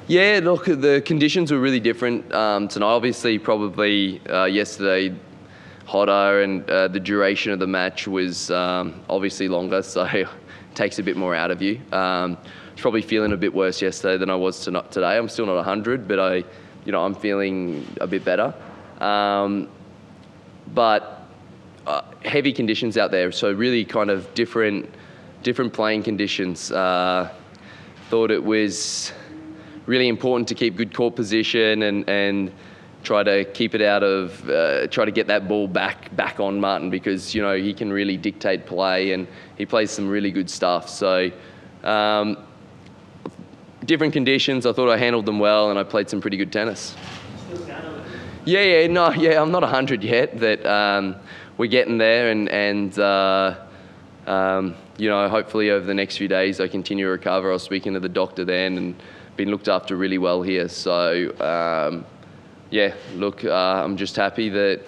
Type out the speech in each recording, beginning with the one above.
Yeah, look, the conditions were really different tonight. Obviously, probably yesterday hotter, and the duration of the match was obviously longer, so it takes a bit more out of you. I was probably feeling a bit worse yesterday than I was today. I'm still not 100, but I'm feeling a bit better. But heavy conditions out there, so really kind of different playing conditions. Thought it was really important to keep good court position and try to keep it out of, try to get that ball back on Martin, because he can really dictate play and he plays some really good stuff. So different conditions, I thought I handled them well and I played some pretty good tennis. I'm not 100 yet, but we're getting there, and hopefully over the next few days I continue to recover. I was speaking to the doctor then and been looked after really well here. So I'm just happy that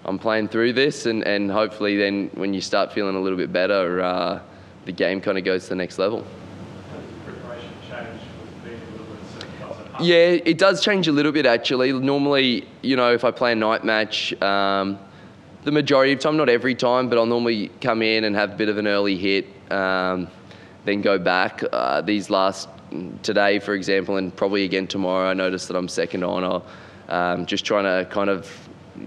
I'm playing through this, and hopefully then when you start feeling a little bit better, the game kind of goes to the next level. Yeah, it does change a little bit actually. Normally, if I play a night match, the majority of the time, not every time, but I'll normally come in and have a bit of an early hit, then go back. Today, for example, and probably again tomorrow, I noticed that I'm second on. I'm just trying to kind of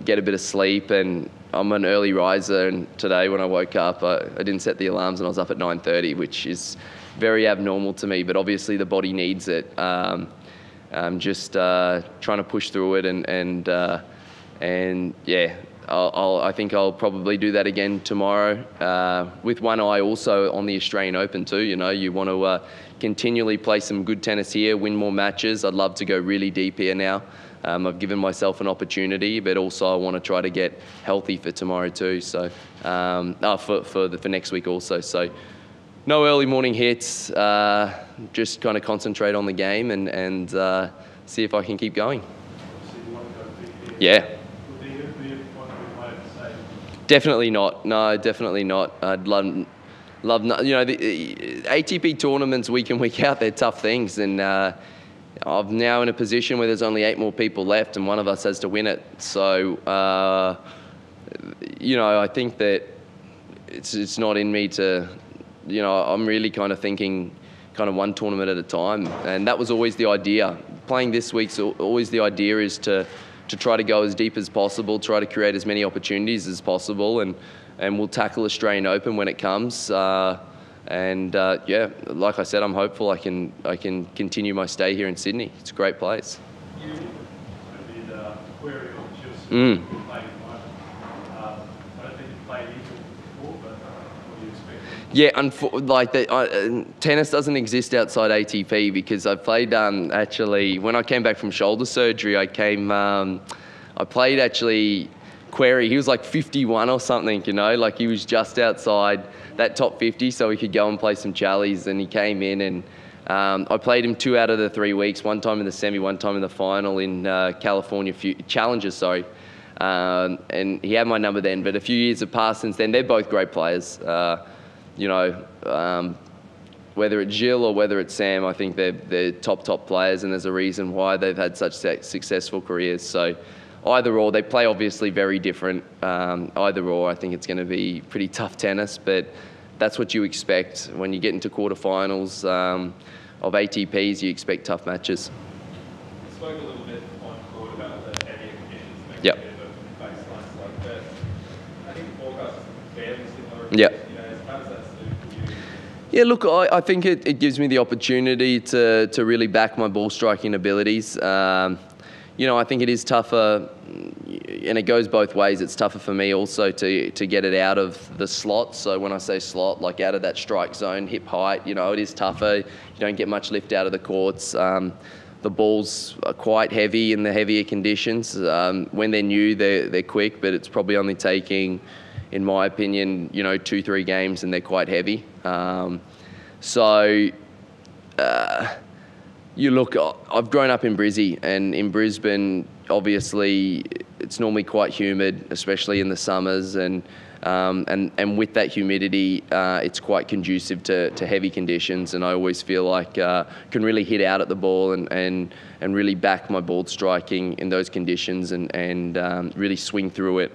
get a bit of sleep, and I'm an early riser, and today when I woke up, I didn't set the alarms and I was up at 9:30, which is very abnormal to me, but obviously the body needs it. I'm just trying to push through it, I think I'll probably do that again tomorrow, with one eye also on the Australian Open too. You want to continually play some good tennis here, win more matches. I'd love to go really deep here now. I've given myself an opportunity, but also I want to try to get healthy for tomorrow too. So for next week also. So no early morning hits. Just kind of concentrate on the game and see if I can keep going. Yeah. Definitely not. No, definitely not. I'd love not. The ATP tournaments week in, week out, they're tough things, and I'm now in a position where there's only 8 more people left, and one of us has to win it. So, I think that it's not in me to, I'm really kind of thinking kind of one tournament at a time, and that was always the idea. Playing this week's always the idea is to try to go as deep as possible, try to create as many opportunities as possible, and we'll tackle Australian Open when it comes. Like I said, I'm hopeful I can continue my stay here in Sydney. It's a great place. Yeah, tennis doesn't exist outside ATP, because I played actually when I came back from shoulder surgery. I played actually Query. He was like 51 or something, like he was just outside that top 50, so he could go and play some challies. And he came in, and I played him 2 out of the 3 weeks. One time in the semi, one time in the final in California Challengers. Sorry. And he had my number then, but a few years have passed since then. They're both great players. Whether it's Gilles or whether it's Sam, I think they're top players, and there's a reason why they've had such successful careers. So either or, they play obviously very different. Either or, I think it's going to be pretty tough tennis, but that's what you expect when you get into quarterfinals of ATPs. You expect tough matches. You spoke a little bit on court about the heavier conditions. Yep. Baselines like that. I think the forecast is fairly similar. Yep. How does that suit you? Yeah, look, I think it gives me the opportunity to really back my ball striking abilities. I think it is tougher, and it goes both ways. It's tougher for me also to get it out of the slot. So when I say slot, like out of that strike zone, hip height, it is tougher. You don't get much lift out of the courts. The balls are quite heavy in the heavier conditions. When they're new, they're quick, but it's probably only taking, in my opinion, 2-3 games, and they're quite heavy. I've grown up in Brizzy, and in Brisbane, obviously, it's normally quite humid, especially in the summers, and And with that humidity, it's quite conducive to heavy conditions, and I always feel like can really hit out at the ball and really back my ball striking in those conditions and really swing through it.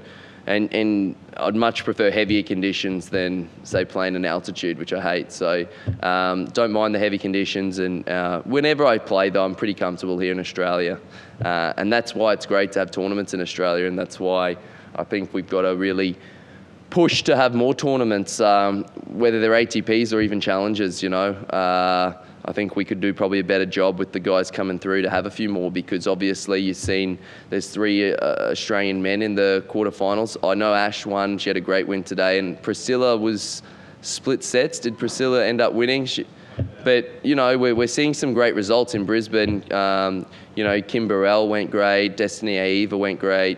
And I'd much prefer heavier conditions than, say, playing in altitude, which I hate. So don't mind the heavy conditions. And whenever I play, though, I'm pretty comfortable here in Australia. And that's why it's great to have tournaments in Australia. And that's why I think we've got to really push to have more tournaments, whether they're ATPs or even challenges, you know. I think we could do probably a better job with the guys coming through to have a few more, because obviously you've seen there's 3 Australian men in the quarterfinals. I know Ash won. She had a great win today. And Priscilla was split sets. Did Priscilla end up winning? But, you know, we're seeing some great results in Brisbane. You know, Kim Burrell went great. Destiny Aiva went great.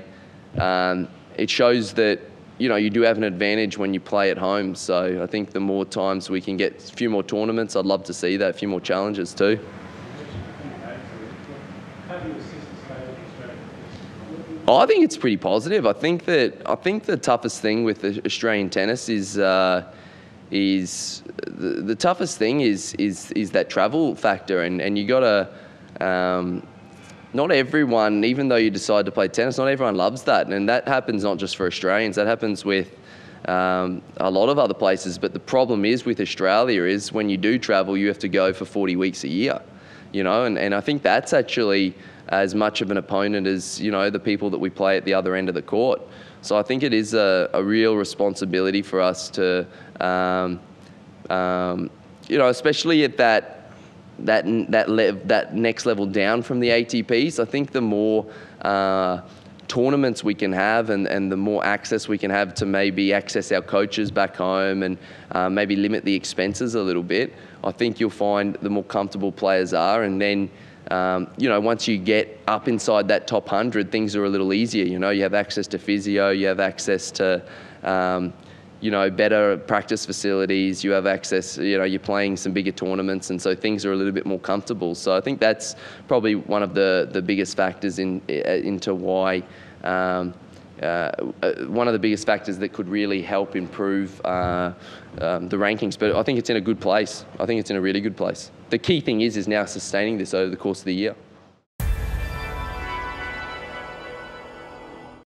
It shows that, you know, you do have an advantage when you play at home. So I think the more times we can get a few more tournaments, I'd love to see that, a few more challenges too. I think it's pretty positive. I think the toughest thing with the Australian tennis is the toughest thing is that travel factor, and you got to. Not everyone, even though you decide to play tennis, not everyone loves that. And that happens not just for Australians, that happens with a lot of other places. But the problem is with Australia is when you do travel, you have to go for 40 weeks a year, you know, and I think that's actually as much of an opponent as, you know, the people that we play at the other end of the court. So I think it is a real responsibility for us to, you know, especially at that next level down from the ATPs. I think the more tournaments we can have and the more access we can have to maybe access our coaches back home and maybe limit the expenses a little bit, I think you'll find the more comfortable players are. And then, you know, once you get up inside that top 100, things are a little easier. You know, you have access to physio, you have access to you know, better practice facilities, you have access, you know, you're playing some bigger tournaments, and so things are a little bit more comfortable. So I think that's probably one of the biggest factors into why, one of the biggest factors that could really help improve the rankings. But I think it's in a good place. I think it's in a really good place. The key thing is now sustaining this over the course of the year.